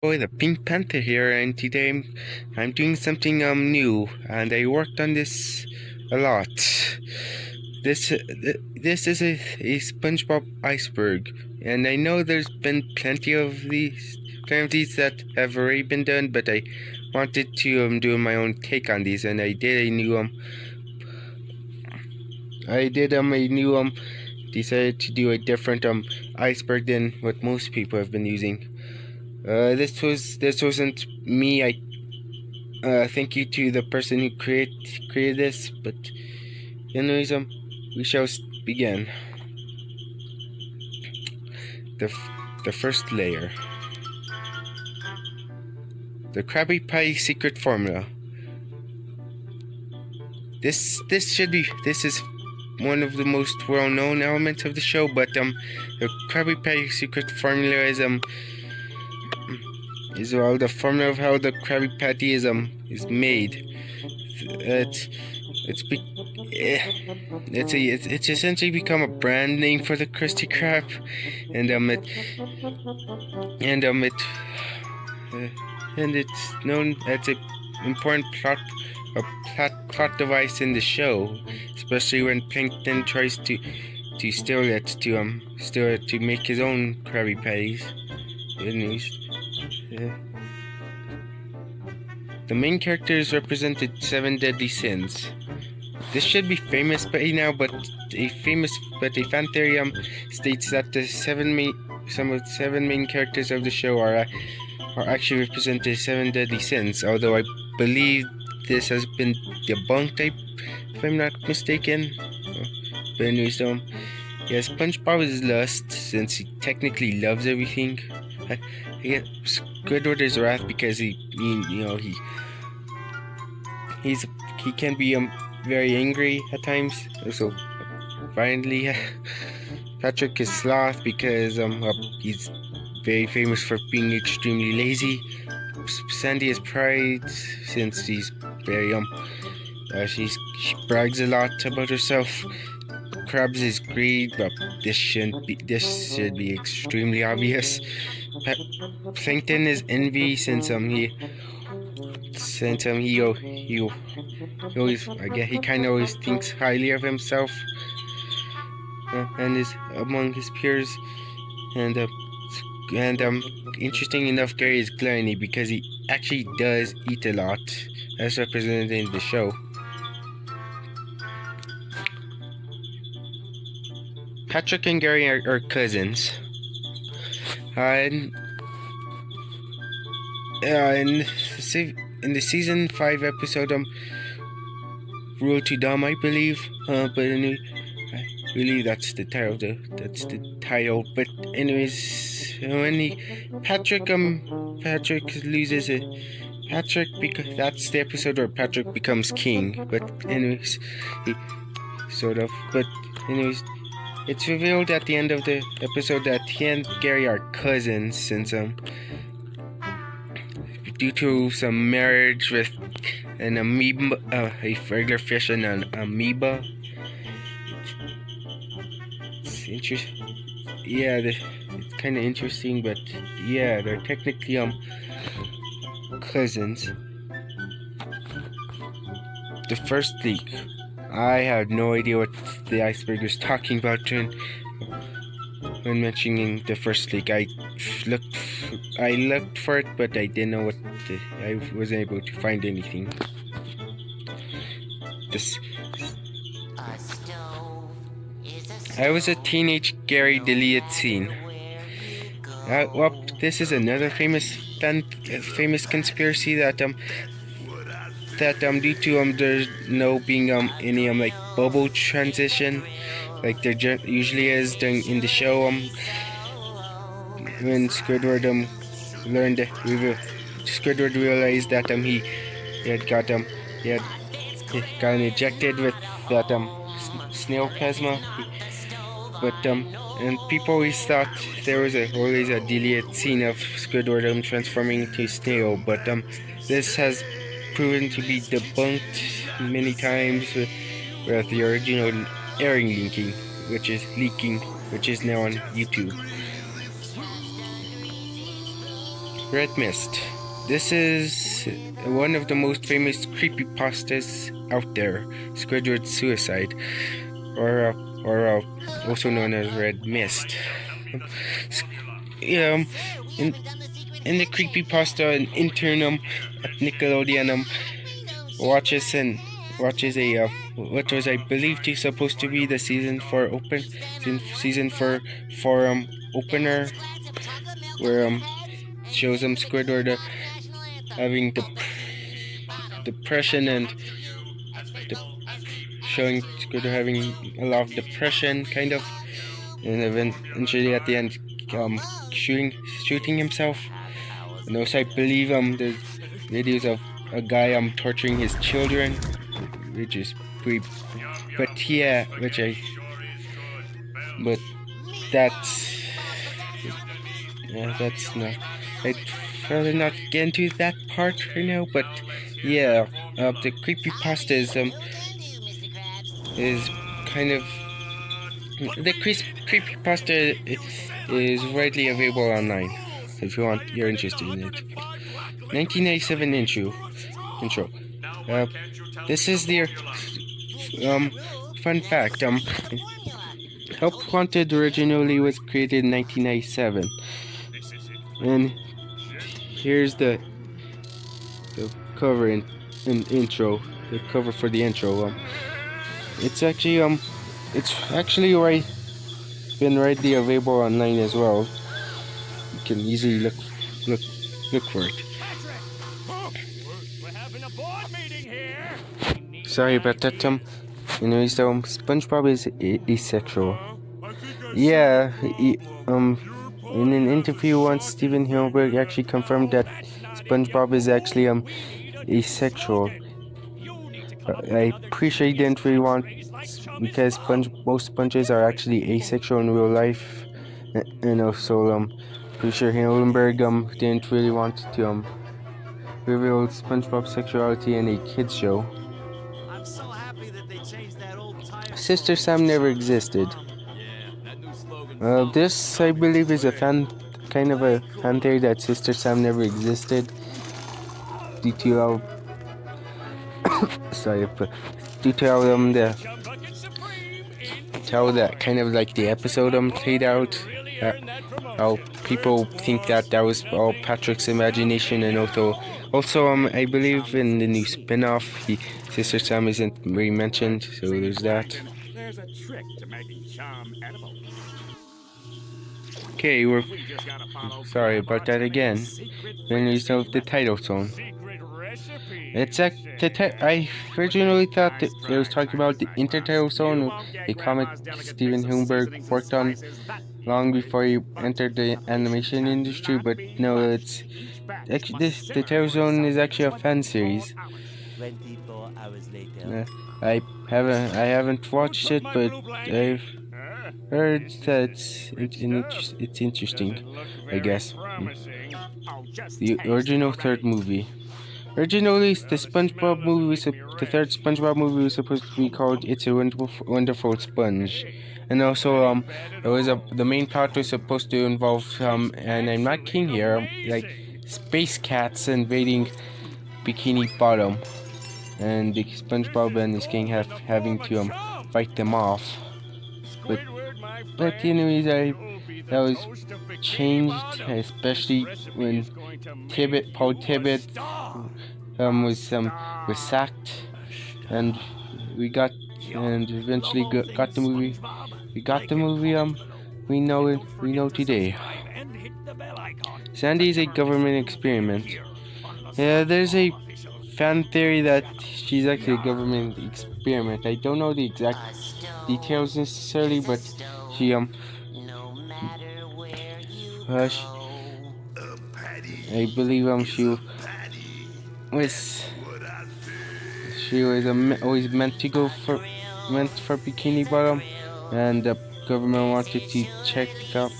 Boy, the Pink Panther here, and today I'm doing something new, and I worked on this a lot. This is a SpongeBob Iceberg, and I know there's been plenty of these that have already been done, but I wanted to do my own take on these, and I did a new decided to do a different iceberg than what most people have been using. This wasn't me. I thank you to the person who created this. But anyways, we shall begin. The first layer, the Krabby Patty secret formula. This is one of the most well-known elements of the show. But the Krabby Patty secret formula is the formula of how the Krabby Patty is made. It's essentially become a brand name for the Krusty Krab, and it's known as an important plot device in the show, especially when Plankton tries to steal it to make his own Krabby Patties. The main characters represented 7 deadly sins. This should be famous by now, but a fan theory states that some of the 7 main characters of the show are actually represented 7 deadly sins. Although I believe this has been debunked, if I'm not mistaken. But anyways, SpongeBob is lust, since he technically loves everything. Squidward is wrath because he can be very angry at times, so violently. Patrick is sloth because he's very famous for being extremely lazy. Sandy is pride, since she's very she brags a lot about herself. Krabs is greed, but this should be extremely obvious. Plankton is envy, since he kind of always thinks highly of himself, and is among his peers. And interesting enough, Gary is gluttony because he actually does eat a lot, as represented in the show. Patrick and Gary are cousins. In the season 5 episode, Rule to Dumb, I believe. But anyway, I believe that's the title. But anyways, when Patrick loses it. Because that's the episode where Patrick becomes king. But anyways, it's revealed at the end of the episode that he and Gary are cousins, since due to some marriage with an amoeba, a regular fish and an amoeba. It's interesting. Yeah, it's kind of interesting, but yeah, they're technically cousins. The first leak. I had no idea what the iceberg was talking about when mentioning the first leak. I looked for it, but I didn't know I wasn't able to find anything. I was a teenage Gary deleted scene. This is another famous conspiracy that due to there's no being any like bubble transition like there usually is in the show, when Squidward Squidward realized that he had gotten ejected with that snail plasma, but and people always thought there was always a deleted scene of Squidward transforming into snail, but this has proven to be debunked many times with the original leaking, which is now on YouTube. Red Mist. This is one of the most famous creepypastas out there. Squidward suicide, or also known as Red Mist. Um, in, in the creepypasta, an intern at Nickelodeon watches a what was I believe to supposed to be the season for opener, where shows Squidward having depression and showing Squidward having a lot of depression, kind of, and eventually at the end shooting himself. And also I believe there's videos of a guy torturing his children, which is pretty, but yeah, but that's not, I'd rather not get into that part right now, but yeah, the creepypasta is kind of, the creepypasta is widely available online, if you're interested in it. 1997 intro. This is the fun fact. Help Wanted originally was created in 1997, and here's the cover and intro. The cover for the intro. It's actually been widely available online as well. You can easily look for it. Sorry about that. Anyways, SpongeBob is asexual. Yeah, in an interview once, Steven Hillenburg actually confirmed that SpongeBob is actually asexual. I'm pretty sure he didn't really want, because most sponges are actually asexual in real life, and also pretty sure Hillenburg didn't really want to reveal SpongeBob's sexuality in a kids show. Sister Sam never existed. This, I believe, is kind of a fan theory that Sister Sam never existed due to how that kind of like the episode played out. How people think that was all Patrick's imagination, and also I believe in the new spin-off, Sister Sam isn't really mentioned, so there's that. There's a trick to making charm edible. Okay, we're sorry about that again. Then you know the title song. I originally thought that it was talking about the intertitle song, a comic Steven Hillenburg worked on long before he entered the animation industry, but no, it's actually the title song is actually a fan series. 24 hours later. I haven't watched it, but I've heard that it's interesting, I guess. The original third movie. Originally, the third SpongeBob movie was supposed to be called "It's a Wonderful Sponge," and also the main plot was supposed to involve and I'm not kidding here, like space cats invading Bikini Bottom, and the SpongeBob and his gang having to fight them off. But anyways, that was changed, especially when Paul Tibbet was sacked, and eventually got the movie. We got the movie we know today. Sandy is a government experiment. Yeah, there's a fan theory that she's actually a government experiment. I don't know the exact details necessarily, but she I believe she was always meant for Bikini Bottom, and the government wanted to check out.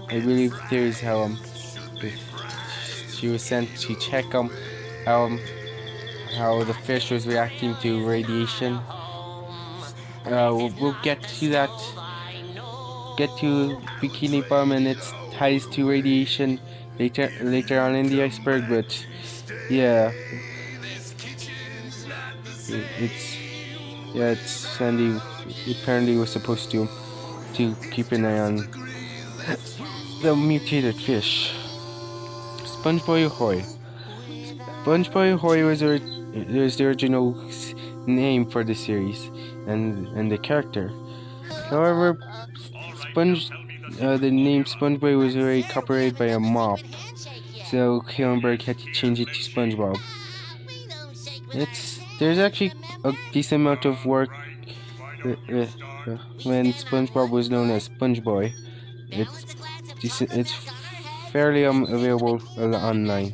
I believe there is how she was sent to check how the fish was reacting to radiation. We'll get to that. Get to Bikini Bottom and its ties to radiation later on in the iceberg, but yeah, it's Sandy apparently was supposed to keep an eye on the mutated fish. SpongeBob Ahoy. SpongeBob Ahoy was the original name for the series and the character. However, the name SpongeBob was already copyrighted by a mop, so Hillenberg had to change it to SpongeBob. There's actually a decent amount of work when SpongeBob was known as SpongeBoy. It's fairly available online.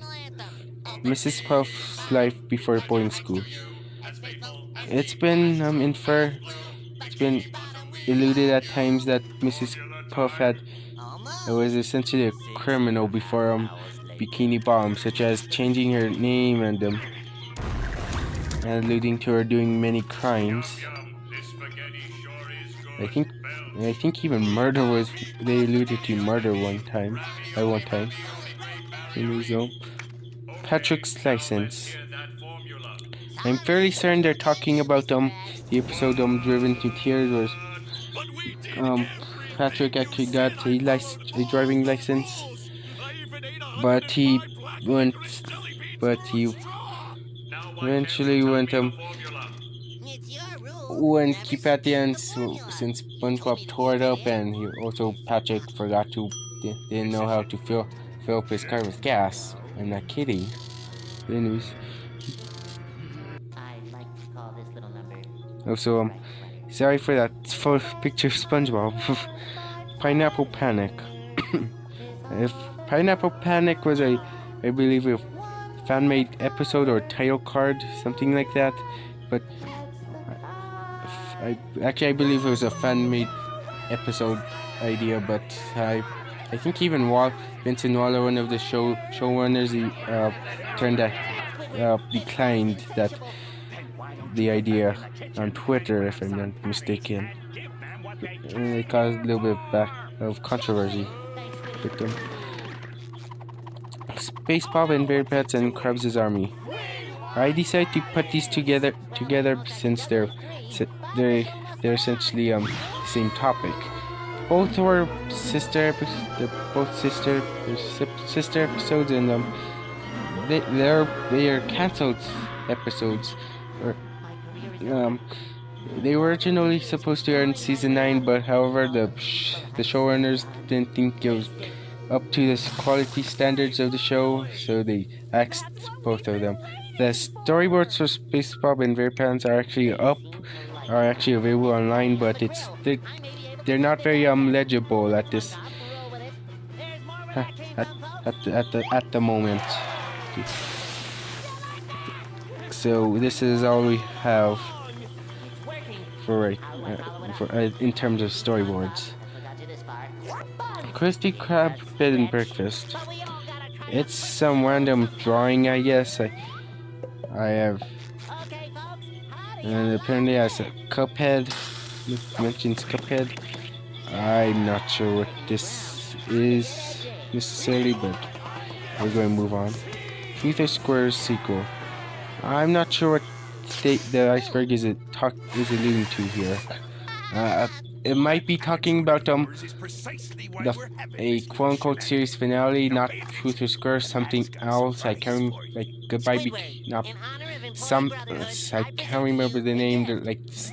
Mrs. Puff's life before boarding school. It's been it's been alluded at times that Mrs. Puff was essentially a criminal before Bikini Bottom, such as changing her name and alluding to her doing many crimes. I think even murder was, they alluded to murder one time. So, Patrick's license. I'm fairly certain they're talking about the episode Driven to Tears, where Patrick actually got a driving license, but he eventually went keep at the end, since SpongeBob tore it up, and Patrick didn't know how to fill up his car with gas. I'm not kidding. Anyways, I like to call this little number. also sorry for that picture of SpongeBob. Pineapple Panic. If Pineapple Panic was I believe a fan-made episode or title card, something like that, but I believe it was a fan-made episode idea, but I think even Vincent Waller, one of the showrunners, declined the idea on Twitter, if I'm not mistaken. And it caused a little bit of controversy with them. Space Bob and Bear Pets and Krabs' Army. I decided to put these together since they're essentially the same topic. Both were sister episodes, and they are canceled episodes. They were originally supposed to air in season 9, but however the showrunners didn't think it was up to the quality standards of the show, so they axed both of them. The storyboards for Space Bob and Verpants are actually available online, but they're not very legible at this at the moment. So this is all we have for in terms of storyboards. Krusty Krab Bed and Breakfast. It's some random drawing, I guess. I have, and apparently as a Cuphead, mentions Cuphead. I'm not sure what this is necessarily, but we're going to move on. Truth or Squares sequel. I'm not sure what the iceberg is alluding to here. It might be talking about a quote-unquote series finale, not Truth or Square, something else. I can't I can't remember the name.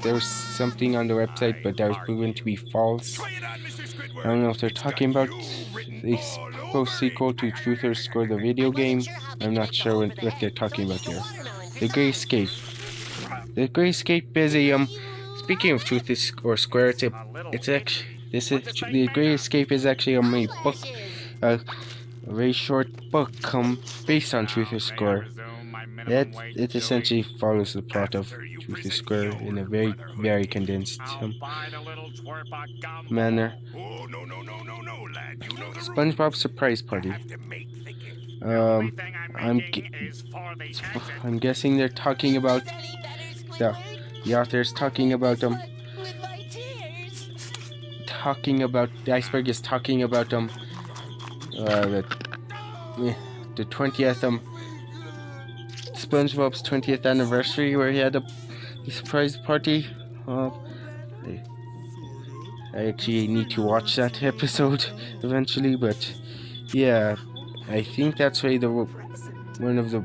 There was something on the website, but that was proven to be false. I don't know if they're talking about a post-sequel to Truth or Square, the video game. I'm not sure what they're talking about here. The Great Escape. The Great Escape is a speaking of Truth or Square, the Great Escape is actually a book, a very short book based on Truth or Square. It essentially follows the plot of Truth or Square in a very, very condensed manner. SpongeBob Surprise Party. I'm guessing they're talking about the author's talking about the iceberg is talking about the 20th SpongeBob's 20th anniversary, where he had a surprise party. I actually need to watch that episode eventually, but yeah, I think that's why one of the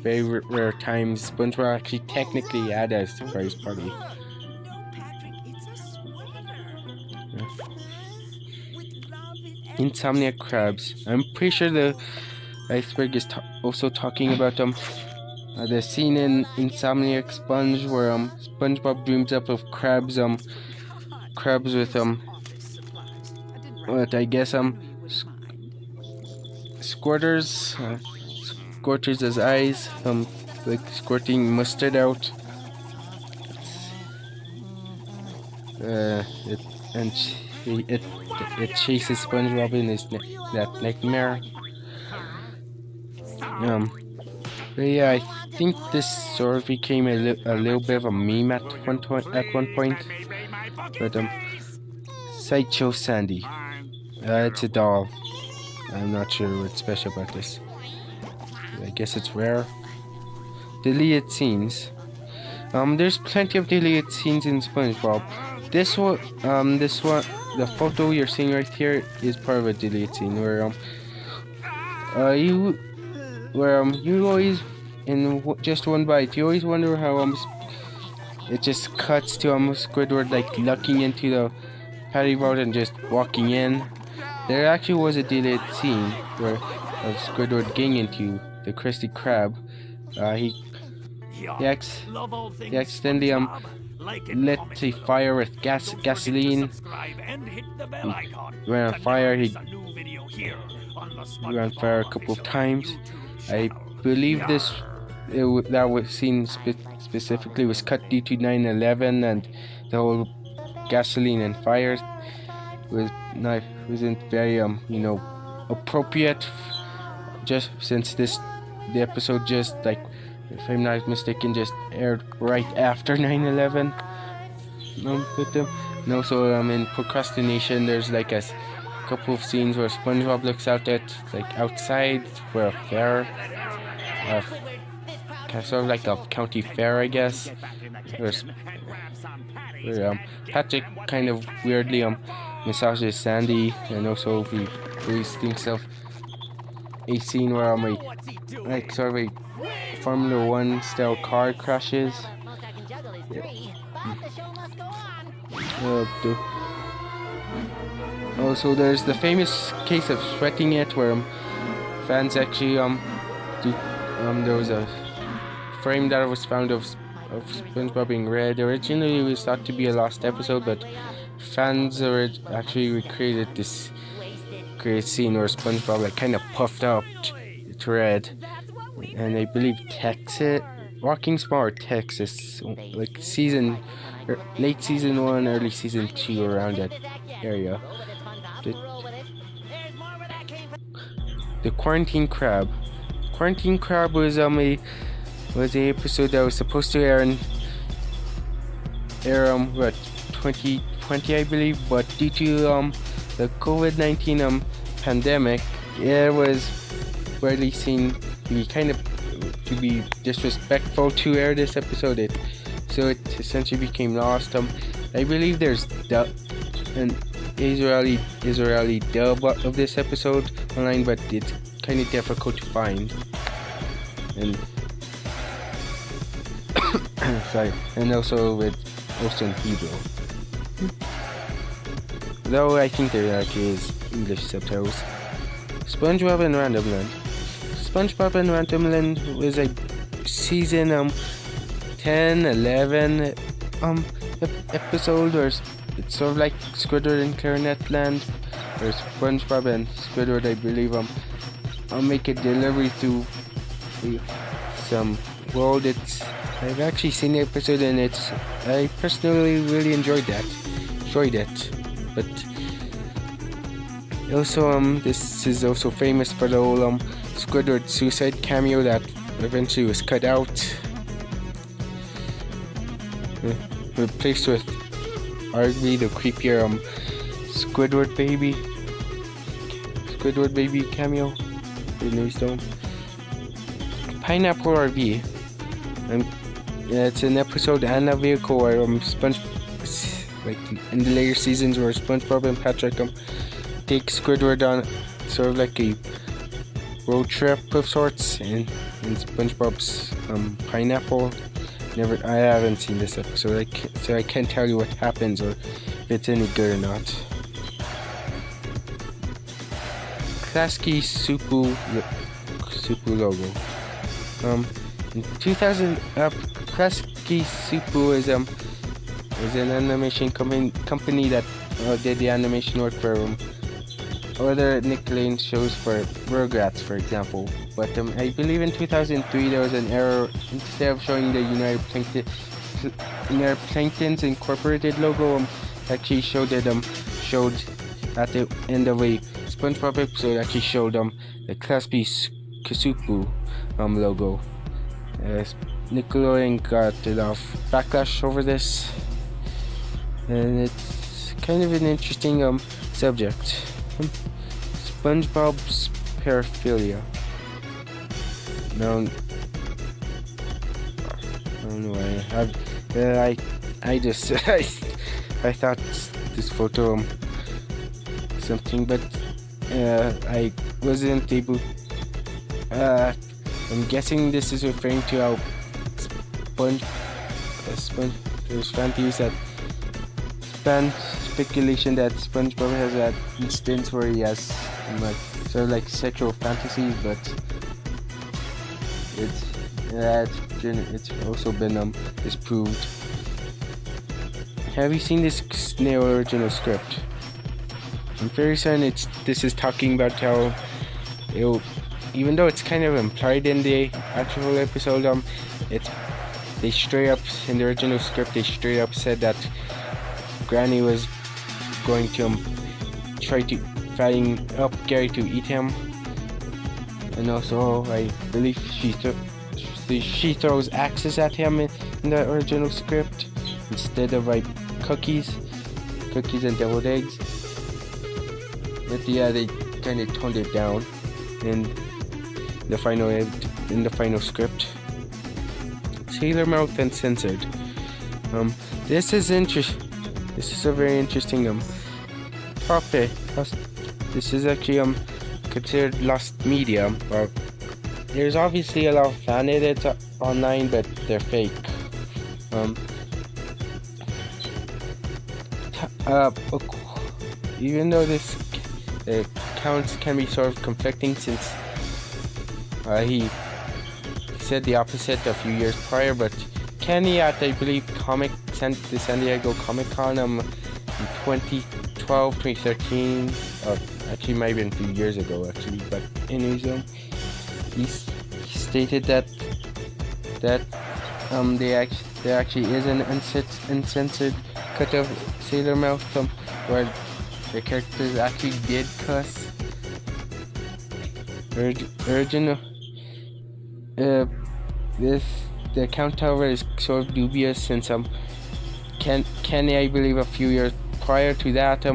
very rare times SpongeBob actually technically had a surprise party. No, Patrick, it's a sweater. With love in Insomniac crabs. I'm pretty sure the iceberg is also talking about the scene in Insomniac Sponge where SpongeBob dreams up of crabs with what I guess squirters as eyes, like squirting mustard out. It chases SpongeBob in that nightmare. But yeah, I think this sort of became a little bit of a meme at one point. But Sideshow Sandy. It's a doll. I'm not sure what's special about this. I guess it's rare. Deleted scenes. There's plenty of deleted scenes in SpongeBob. This one, the photo you're seeing right here is part of a deleted scene where you always just one bite. You always wonder how it just cuts to Squidward like looking into the patty boat and just walking in. There actually was a deleted scene of Squidward getting into the Krusty Krab. He accidentally lit a fire with gasoline. He ran on fire. He ran on fire a couple of times. I believe that was scene specifically was cut due to 9/11, and the whole gasoline and fire wasn't very appropriate. Just since the episode just like, if I'm not mistaken, just aired right after 9/11. In Procrastination, there's like a couple of scenes where SpongeBob looks out at outside for a fair, sort of like a county fair, I guess. Where Patrick kind of weirdly massages Sandy, and also he always thinks of a scene where sort of a Formula 1 style car crashes. Also, there's the famous case of Sweating It, where fans actually there was a frame that was found of SpongeBob being red. Originally, it was thought to be a lost episode, but fans actually recreated this great scene where SpongeBob kind of puffed up to red. And I believe Walking Smart, Texas, like late season 1, early season 2, around that area. The Quarantine Crab. Quarantine Crab was an episode that was supposed to air 2020, I believe, but due to the COVID-19 pandemic, it was rarely seen to be disrespectful to air this episode. So it essentially became lost. I believe there's an Israeli dub of this episode online, but it's kind of difficult to find. And sorry, and also in Hebrew. Though I think there actually is English subtitles. SpongeBob and Randomland. SpongeBob and Randomland was a season 10, 11 episode where it's sort of like Squidward and Clarinet Land, where SpongeBob and Squidward, I believe, make a delivery to some world. I've actually seen the episode, and I personally really enjoyed it. But also this is also famous for the whole Squidward suicide cameo that eventually was cut out, replaced with arguably the creepier Squidward baby. Squidward baby cameo. The news dome. Pineapple RV. It's an episode and a vehicle where like in the later seasons where SpongeBob and Patrick take Squidward on sort of like a road trip of sorts in SpongeBob's pineapple. I haven't seen this episode, so I can't tell you what happens or if it's any good or not. Klasky Supu logo. In 2000, Klasky Supu is an animation company that did the animation work for other Nickelodeon shows for Rugrats, for example. But I believe in 2003 there was an error. Instead of showing the United Planktons Incorporated logo, actually showed at the end of a SpongeBob episode. Actually showed the Klasky Supu logo. Nickelodeon got a lot of backlash over this, and it's kind of an interesting subject. SpongeBob's paraphilia. No, I don't know why. I just I thought this photo something, but I wasn't able. I'm guessing this is referring to how there's fan theories that speculation that SpongeBob has that instance where he has sort of like sexual fantasies, but it's also been disproved. Have you seen this snail original script? I'm very certain this is talking about how even though it's kind of implied in the actual episode, they straight up in the original script they straight up said that Granny was going to try to fatting up Gary to eat him, and also I believe she throws axes at him in the original script instead of like cookies and deviled eggs. But yeah, they kind of toned it down in the final script. Sailor Mouth Uncensored. This is a very interesting topic. This is actually considered lost media. There's obviously a lot of fan edits online, but they're fake. Even though this accounts can be sort of conflicting, since he said the opposite a few years prior, but Kenny at I believe the San Diego Comic Con in 2012, 2013, actually might have been a few years ago actually, but anyways, he stated that there actually is an uncensored cut of Sailor Mouth where the characters actually did cuss. Original the account, however, is sort of dubious, since Kenny, I believe a few years prior to that,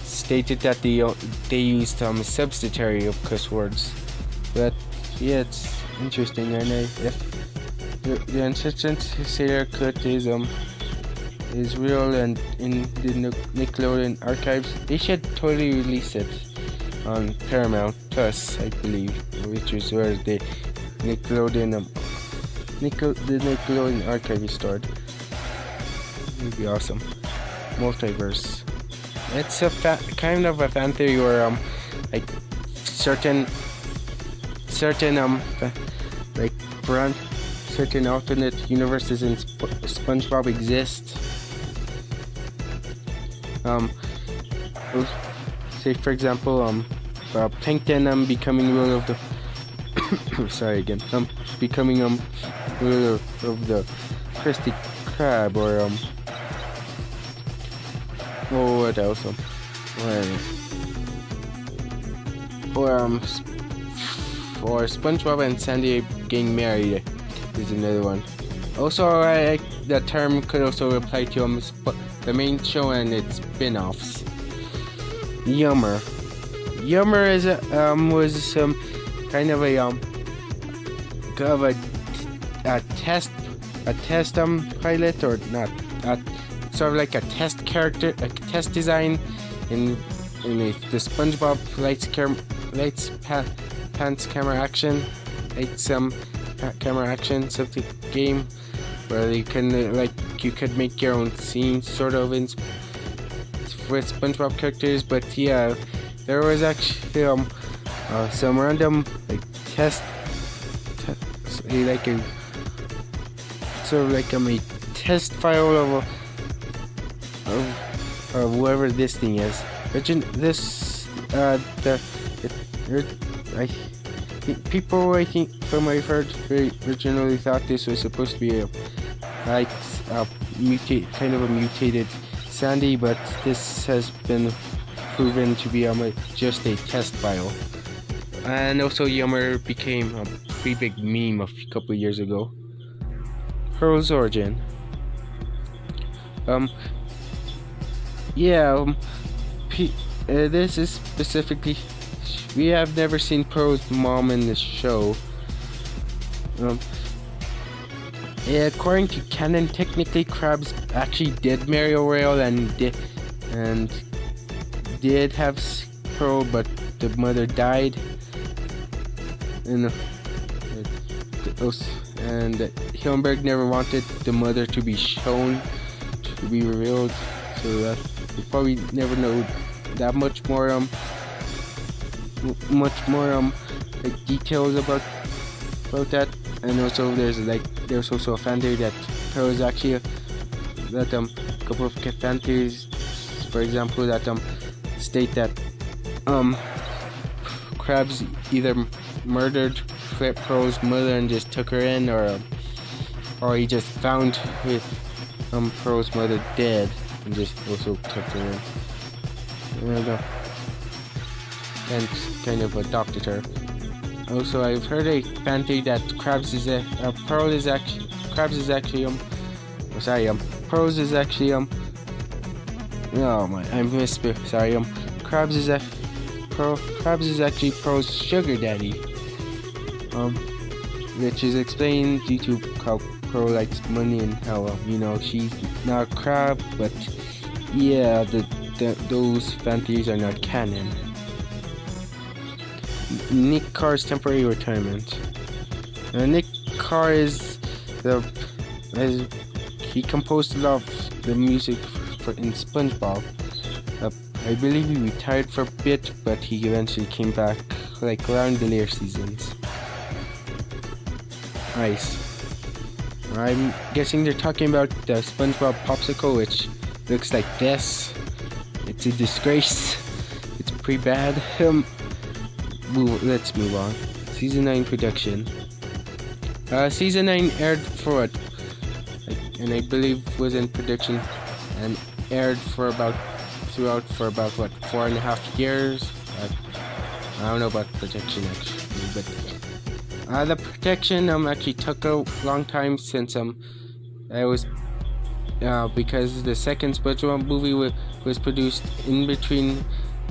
stated that they used substitutory of cuss words. But yeah, it's interesting, and if the uncensored Sailor cut is real and in the Nickelodeon archives, they should totally release it on Paramount Plus, I believe, which is where the Nickelodeon archive is stored. It would be awesome. Multiverse. It's a kind of a fan theory where like certain certain alternate universes in SpongeBob exist. Say for example, Plankton becoming ruler of the becoming ruler of the Krusty Krab, or what else? Or SpongeBob and Sandy getting married is another one. Also, the term could also apply to the main show and its spin-offs. Yummer. Yummer is was kind of a test pilot, or not, sort of like a test character, a test design in the SpongeBob pants camera action, camera action something game where you can you could make your own scenes sort of with SpongeBob characters. But yeah, there was actually some random test like a sort of like a test file of whoever this thing is. People, I think, from what I've heard, originally thought this was supposed to be a mutated Sandy, but this has been proven to be just a test file. And also, Yummer became a pretty big meme a couple of years ago. Pearl's origin. This is specifically. We have never seen Pearl's mom in the show. According to canon, technically Krabs actually did marry Oreo and did have Pearl, but the mother died. And Hillenberg never wanted the mother to be shown, to be revealed, so that we probably never know that much more details about that. And also there's also a fan theory that Pearl is actually a couple of fan theories, for example, that state that Krabs either murdered Pearl's mother and just took her in, or he just found Pearl's mother dead and just also took her in. And kind of adopted her. Also, I've heard a fan theory that Pearls is actually Krabs is actually Pearl's sugar daddy. Which is explained due to how Pearl likes money and how she's not a crab, but yeah, those fan theories are not canon. Nick Carr's temporary retirement. Nick Carr he composed a lot of the music in SpongeBob. I believe he retired for a bit, but he eventually came back around the later seasons. Nice. I'm guessing they're talking about the SpongeBob popsicle, which looks like this. It's a disgrace. It's pretty bad. Let's move on. Season 9 production. Season 9 aired for and I believe was in production and aired throughout for about 4.5 years. I don't know about production actually, but the production actually took a long time since it was because the second SpongeBob movie was produced in between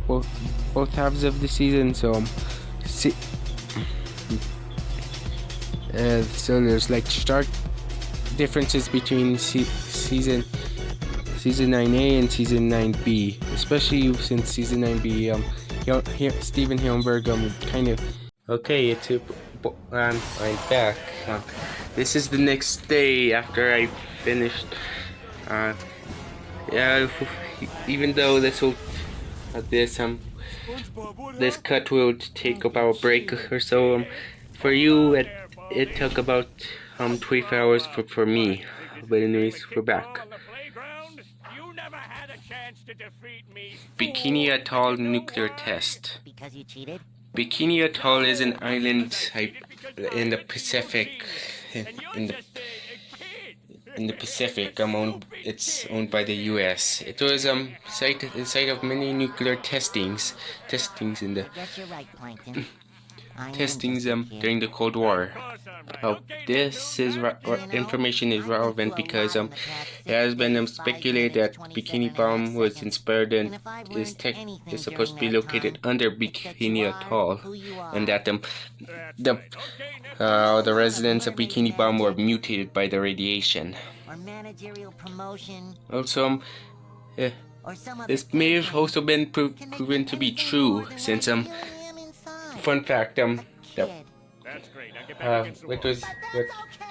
both halves of the season, so there's stark differences between season 9A and season 9B, especially since season 9B Steven Hillenberg kind of okay. I'm back. This is the next day after I finished. Even though this cut will take about a break or so. For you, it took about 24 hours for me. But anyways, we're back. Bikini Atoll nuclear test. Because you cheated? Bikini Atoll is an island in the Pacific. In the Pacific, it's owned by the U.S. It was site of many nuclear testings in the I guess you're right, Plankton. testings during the Cold War. this is information is relevant because it has been speculated that Bikini Bottom was inspired and is supposed to be located under Bikini Atoll, and that the residents of Bikini Bottom were mutated by the radiation. Or managerial promotion. Also, Or some other this may have thing. also been Can they proven do to be anything true, more than since what I really am inside? fun fact A the kid. That's great. Now get back against the wall. it was But what, that's okay.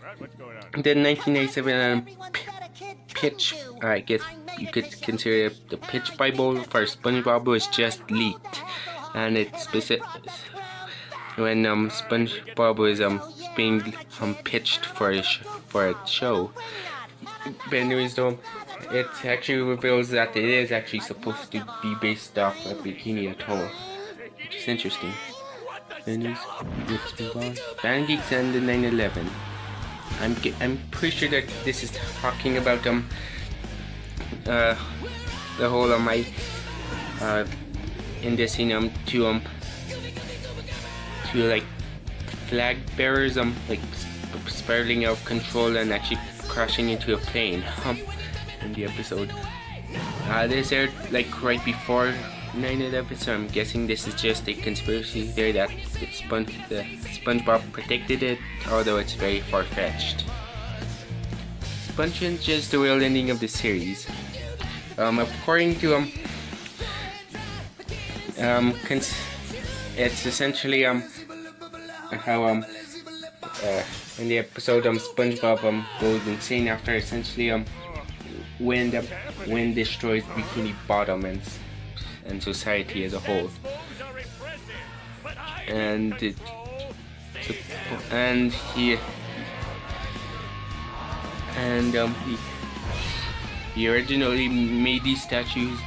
Right, what's going on? the 1987 Everyone's got a kid pitch, couldn't do. I guess I made you a could mission consider to the pitch Bible for SpongeBob was just leaked, and it's specific when SpongeBob was being pitched for a show. But anyways, though, it actually reveals that it is actually supposed to be based off of Bikini Atoll, which is interesting. Anyways, let's move on. Band Geeks and the 9/11. I'm pretty sure that this is talking about the whole in this scene to like flag bearers like spiraling out of control and actually crashing into a plane in the episode. This aired like right before 9/11, so I'm guessing this is just a conspiracy theory that SpongeBob predicted it, although it's very far-fetched. SpongeBob is the real ending of the series. According to it's essentially how in the episode SpongeBob goes insane after essentially wind destroys Bikini Bottom and society as a whole, and he originally made these statues,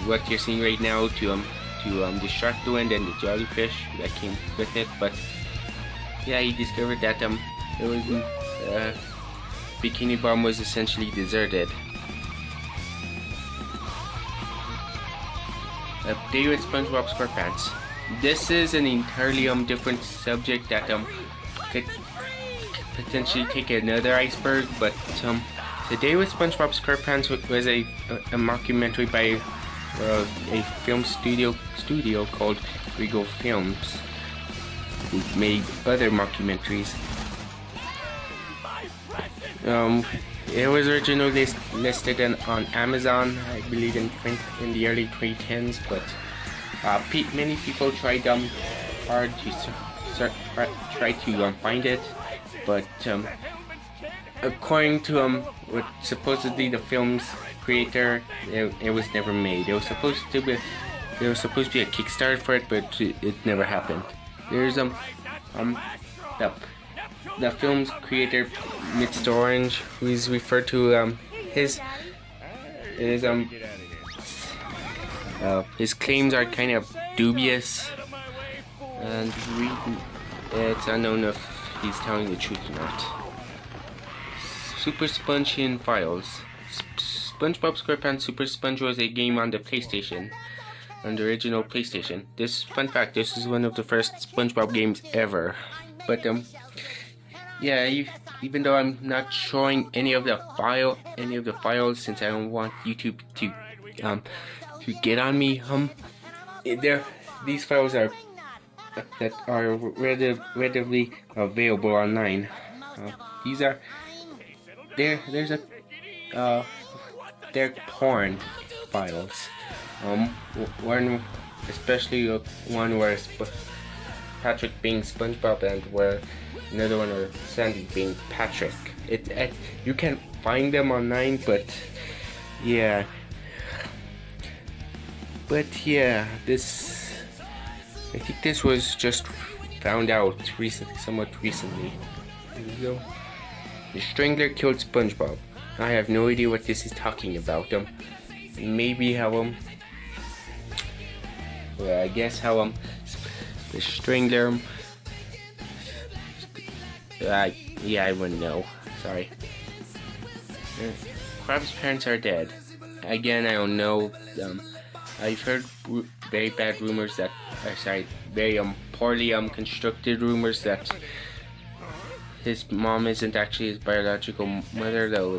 what you're seeing right now, to distract the wind and the jellyfish that came with it. But yeah, he discovered that it was Bikini Bottom was essentially deserted. Day with SpongeBob SquarePants. This is an entirely different subject that could potentially take another iceberg, but The Day with SpongeBob SquarePants was a mockumentary by a film studio called Regal Films, who made other mockumentaries. It was originally listed on Amazon, I believe in the early 2010s, but many people tried hard to try to find it, but according to what supposedly the film's creator, it was never made. There was supposed to be a Kickstarter for it, but it never happened. There's the film's creator, Mr. Orange, who is referred to his claims are kind of dubious, and it's unknown if he's telling the truth or not. Super Sponge in Files. SpongeBob SquarePants Super Sponge was a game on the PlayStation, on the original PlayStation. Fun fact, this is one of the first SpongeBob games ever. But yeah, even though I'm not showing any of the files, since I don't want YouTube to get on me, these files are readily available online. They're porn files. One, especially one where Patrick being SpongeBob, and where another one where Sandy being Patrick. You can find them online, but yeah. I think this was just found out somewhat recently. Here we go. The Strangler killed SpongeBob. I have no idea what this is talking about. Maybe how I guess how the Strangler. Yeah, I wouldn't know. Sorry. Crab's parents are dead. Again, I don't know. I've heard very bad rumors that, very poorly constructed rumors that his mom isn't actually his biological mother, though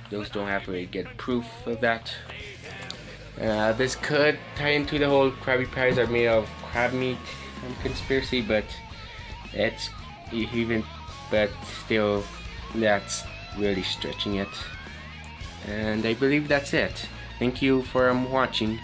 those don't have to get proof of that. This could tie into the whole Krabby Patties are made of crab meat conspiracy, but still, that's really stretching it. And I believe that's it. Thank you for watching.